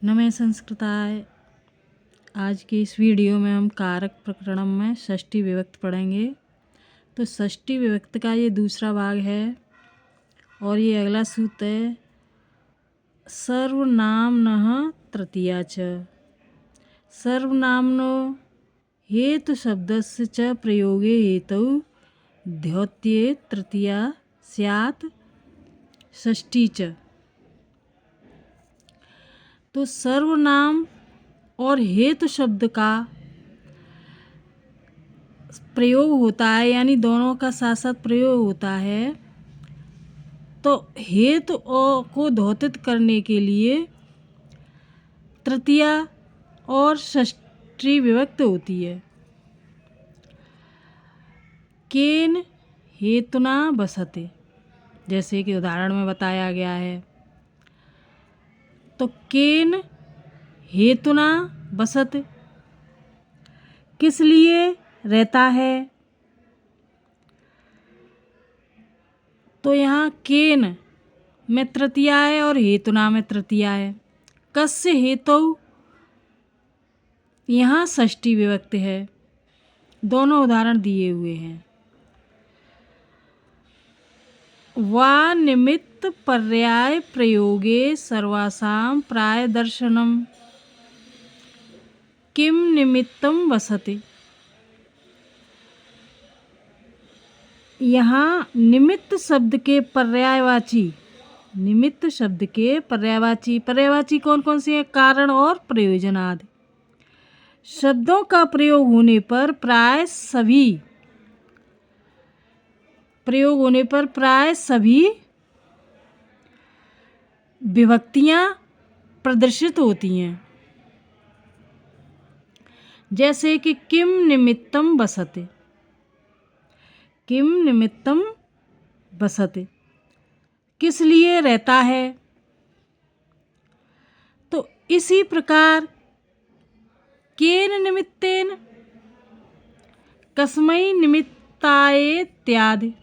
नमः संस्कृताय। आज की इस वीडियो में हम कारक प्रकरणम में षष्ठी विभक्ति पढ़ेंगे। तो षष्ठी विभक्ति का ये दूसरा भाग है और ये अगला सूत्र है सर्वनाम्नः तृतीया च। सर्वनाम्नो हेतु शब्दस्य च प्रयोगे हेतौ द्योत्ये तृतीया स्यात् षष्ठी च। तो सर्वनाम और हेतु शब्द का प्रयोग होता है, यानी दोनों का साथ साथ प्रयोग होता है। तो हेतु को द्योतित करने के लिए तृतीया और षष्ठी विभक्ति होती है। केन हेतुना बसते, जैसे कि उदाहरण में बताया गया है। तो केन हेतुना बसते, किस लिए रहता है। तो यहाँ केन में तृतीया है और हेतुना में तृतीया है। कस्य हेतु यहाँ षष्ठी विभक्ति है। दोनों उदाहरण दिए हुए हैं। वा निमित्त पर्याय प्रयोगे सर्वासाम प्राय दर्शनम किम निमित्तम वसते। यहाँ निमित्त शब्द के पर्यायवाची कौन कौन से हैं? कारण और प्रयोजन आदि शब्दों का प्रयोग होने पर प्राय सभी विभक्तियां प्रदर्शित होती हैं। जैसे कि किम निमित्तम बसते, किस लिए रहता है। तो इसी प्रकार केन निमित्तेन, कस्मै निमित्ताय इत्यादि।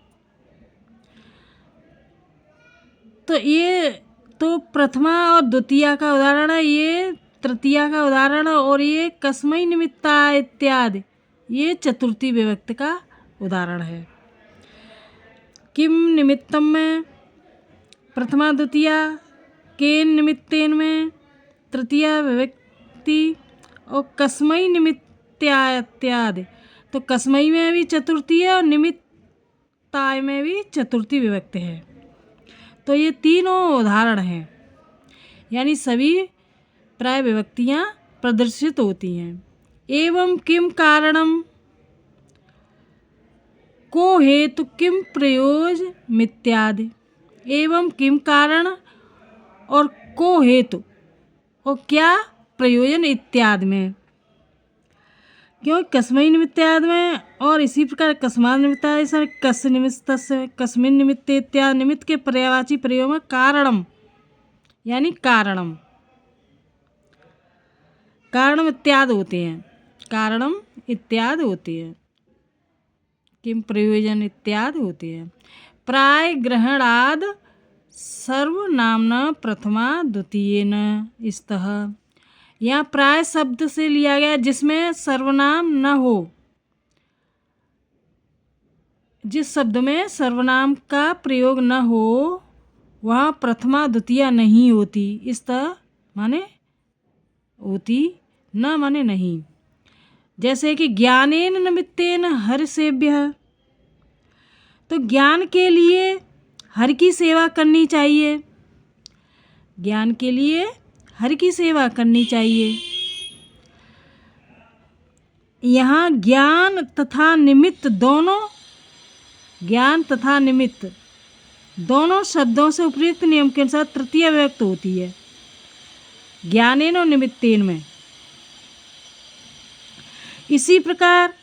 तो ये तो प्रथमा और द्वितीया का उदाहरण है, ये तृतीया का उदाहरण, और ये कस्मै निमित्ताय इत्यादि ये चतुर्थी विभक्ति का उदाहरण है। किम निमित्तम में प्रथमा द्वितीया, केन निमित्तेन में तृतीया विभक्ति, और कस्मै निमित्ताय इत्यादि। तो कस्मै में भी चतुर्थी है और निमित्ताय में भी चतुर्थी विभक्ति है। तो ये तीनों उदाहरण हैं, यानी सभी प्राय विभक्तियां प्रदर्शित होती हैं। एवं किम कारणम को हेतु किम प्रयोजन इत्यादि। एवं किम कारण और को हेतु और क्या प्रयोजन इत्यादि में, क्यों कस्मै निमित्तादि में, और इसी प्रकार कस्मात् निमित्तादि से कस्य निमित्तस्य, कस्मिन् निमित्ते इत्यादि निमित्त के पर्यायवाची प्रयोग में कारणम यानी कारणम इत्यादि होते हैं। किम प्रयोजन इत्यादि होते हैं। प्राय ग्रहणाद सर्वनामना प्रथमा द्वितीयेन इस्तः। यहाँ प्राय शब्द से लिया गया जिसमें सर्वनाम न हो, जिस शब्द में सर्वनाम का प्रयोग न हो वहाँ प्रथमा द्वितीया नहीं होती। इस्तः माने होती, न माने नहीं। जैसे कि ज्ञानेन निमित्तेन हर सेव्यः। तो ज्ञान के लिए हर की सेवा करनी चाहिए। ज्ञान के लिए हर की सेवा करनी चाहिए। यहाँ ज्ञान तथा निमित्त दोनों शब्दों से उपयुक्त नियम के अनुसार तृतीया विभक्ति होती है। ज्ञानेन और निमित्तेन में। इसी प्रकार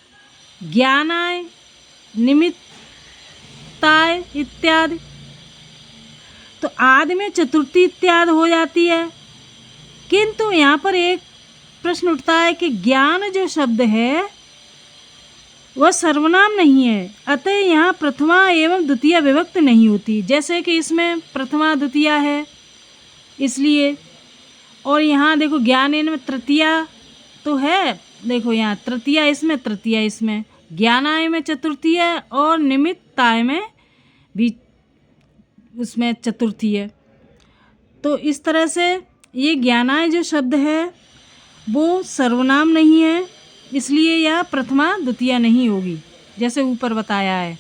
ज्ञानाय, निमित्ताय इत्यादि। तो आदि में चतुर्थी इत्यादि हो जाती है। किंतु यहाँ पर एक प्रश्न उठता है कि ज्ञान जो शब्द है वह सर्वनाम नहीं है, अतः यहाँ प्रथमा एवं द्वितीया विभक्ति नहीं होती। जैसे कि इसमें प्रथमा द्वितीया है इसलिए, और यहाँ देखो ज्ञानेन में तृतीया तो है, देखो यहाँ तृतीया इसमें ज्ञानाय में चतुर्थी है और निमित्ताय में भी उसमें चतुर्थी है। तो इस तरह से ये ज्ञानाय जो शब्द है वो सर्वनाम नहीं है, इसलिए यह प्रथमा द्वितीया नहीं होगी, जैसे ऊपर बताया है।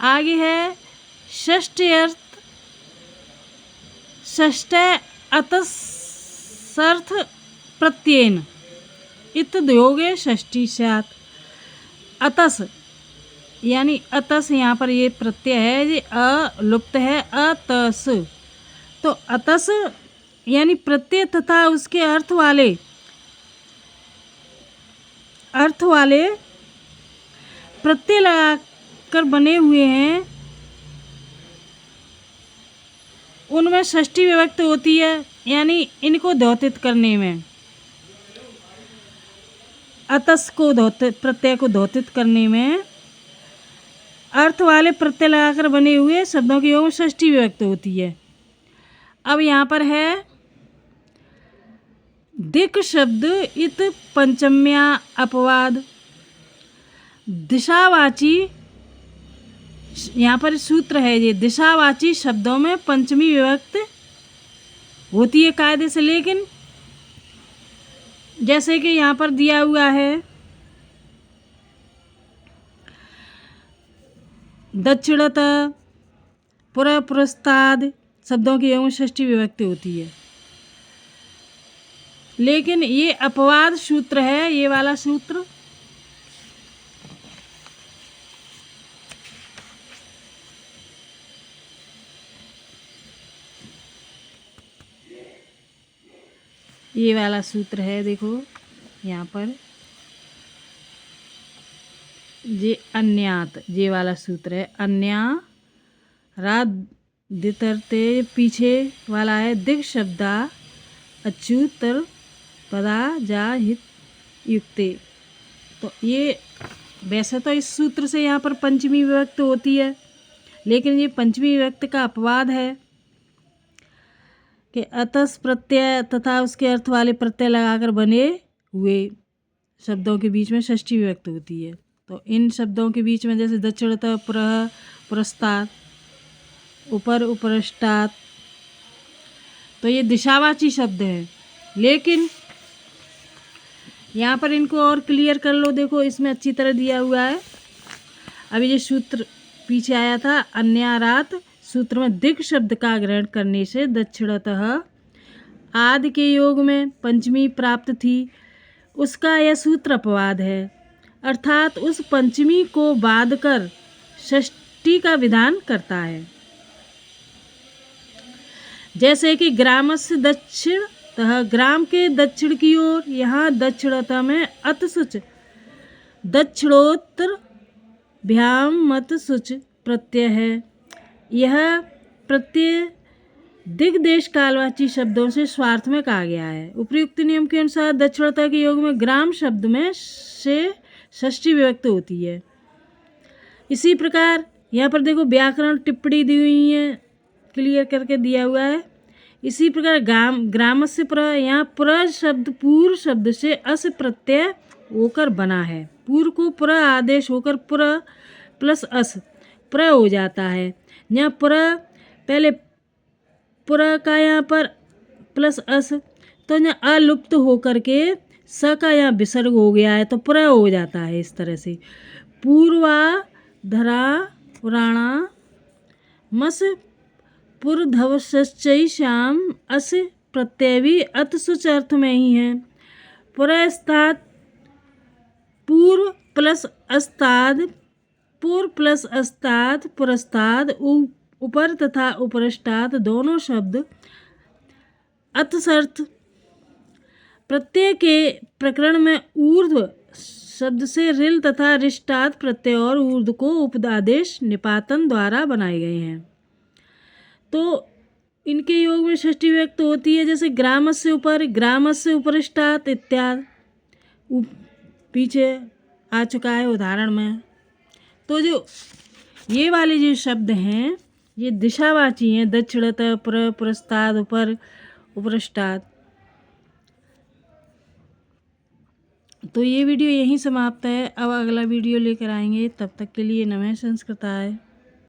आगे है षष्ठी अर्थ, षष्ठ अतसर्थ प्रत्ययन इत योगे षष्ठी स्यात्। अतस यानी अतस, यहाँ पर ये प्रत्यय है, ये अलुप्त है, अतस। तो अतस यानी प्रत्यय तथा उसके अर्थ वाले प्रत्यय लगाकर बने हुए हैं, उनमें षष्ठी विभक्ति होती है, यानी इनको द्योतित करने में, अतस को प्रत्यय को द्योतित करने में अर्थ वाले प्रत्यय लगाकर बने हुए शब्दों के योग में षष्ठी विभक्ति होती है। अब यहाँ पर है दिक् शब्द इत पंचम्या अपवाद। दिशावाची, यहाँ पर सूत्र है ये, दिशावाची शब्दों में पंचमी विभक्ति होती है कायदे से, लेकिन जैसे कि यहाँ पर दिया हुआ है दक्षिणतः, पुरस्ताद शब्दों की एवं षष्ठी विभक्ति होती है, लेकिन ये अपवाद सूत्र है, ये वाला सूत्र ये वाला सूत्र है, देखो यहाँ पर ये अन्यात, ये वाला सूत्र है, अन्या रात दितरते पीछे वाला है दिक् शब्दा अच्युतर पदा जा हित युक्ते। तो ये वैसे तो इस सूत्र से यहाँ पर पंचमी विभक्ति होती है, लेकिन ये पंचमी विभक्ति का अपवाद है कि अतस प्रत्यय तथा उसके अर्थ वाले प्रत्यय लगाकर बने हुए शब्दों के बीच में षष्ठी विभक्ति होती है। तो इन शब्दों के बीच में जैसे दक्षिणतः, पुरः, पुरस्तात्, ऊपर, उपरष्टात्, तो ये दिशावाची शब्द है, लेकिन यहाँ पर इनको और क्लियर कर लो, देखो इसमें अच्छी तरह दिया हुआ है। अभी ये सूत्र पीछे आया था अन्यारात, सूत्र में दिक् शब्द का ग्रहण करने से दक्षिणतः आदि के योग में पंचमी प्राप्त थी, उसका यह सूत्र अपवाद है, अर्थात उस पंचमी को बाध कर षष्ठी का विधान करता है। जैसे कि ग्रामस्य दक्षिणतः, ग्राम के दक्षिण की ओर, यहाँ दक्षिणतः में अतसुच, दक्षिणोत्तर भ्याम मत सुच प्रत्यय है। यह प्रत्यय दिग्देश कालवाची शब्दों से स्वार्थ में कहा गया है। उपयुक्त नियम के अनुसार दक्षिणता के योग में ग्राम शब्द में से षष्ठी विभक्ति होती है। इसी प्रकार यहाँ पर देखो व्याकरण टिप्पणी दी हुई है, क्लियर करके दिया हुआ है। इसी प्रकार ग्राम से प्र, यहाँ प्र शब्द पूर्व शब्द से अस प्रत्यय होकर बना है। पूर्व को प्र आदेश होकर प्र प्लस अस प्र हो जाता है। यहाँ प्र पहले प्र का यहाँ पर प्लस अस, तो यहाँ अलुप्त होकर के स का यहाँ विसर्ग हो गया है, तो प्र हो जाता है। इस तरह से पूर्वा धरा पुराणा मस पुरधवश्चै श्याम अस प्रत्यय भी अतसुच अर्थ में ही है। पुरस्ताद पूर्व प्लस अस्ताद, पूर्व प्लस अस्ताद पुरस्ताद, ऊपर तथा उपरष्टाद दोनों शब्द अतसर्थ प्रत्यय के प्रकरण में ऊर्ध्व शब्द से रिल तथा रिष्टाद प्रत्यय और ऊर्ध्व को उपदादेश निपातन द्वारा बनाए गए हैं। तो इनके योग में षष्ठी विभक्ति होती है, जैसे ग्रामस्य ऊपर, ग्रामस्य उपरिष्टात् इत्यादि पीछे आ चुका है उदाहरण में। तो जो ये वाले जो शब्द हैं ये दिशावाची हैं, दक्षिणतः, पुरस्ताद, ऊपर, उपरिष्टात्। तो ये वीडियो यहीं समाप्त है। अब अगला वीडियो लेकर आएंगे, तब तक के लिए नमः संस्कृताय।